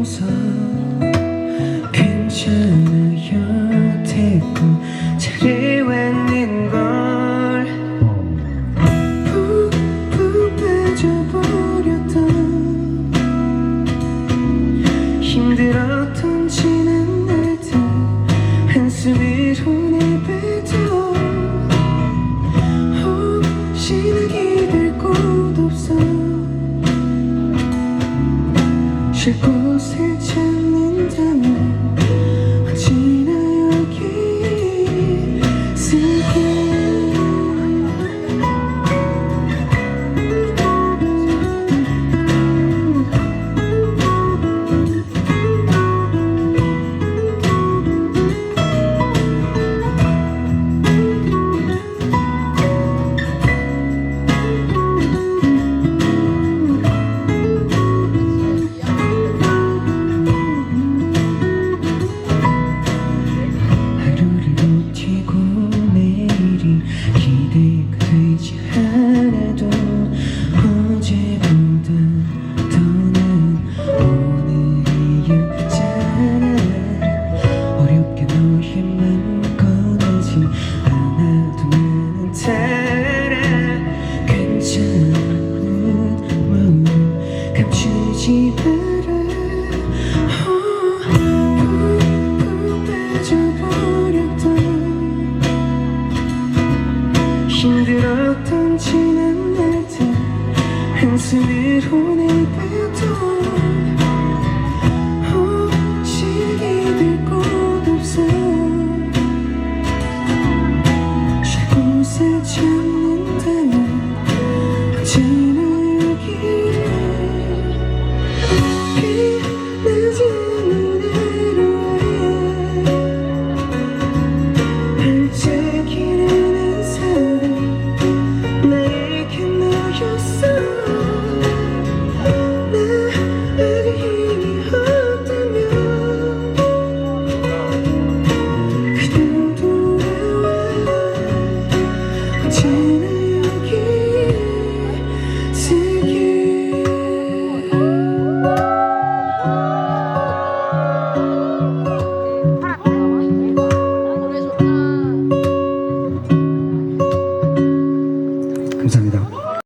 웃어 괜찮아요 대꾸 잘해왔는걸 푹푹 빠져버렸던 힘들었던 지난 날들 한숨으로 내뱉어 혹시나 기댈 곳 없어 쉴 곳을 찾는다면 언제나 여기 있을게 기대가 되지 않아도 어제보다 더 나은 오늘이었잖아 어렵게 너의 맘 꺼내지 않아도 나는 달아 괜찮은 마음 감추지 마라 푹푹 빠져버렸던 힘들었던 지난 날들 한숨으로 내뱉어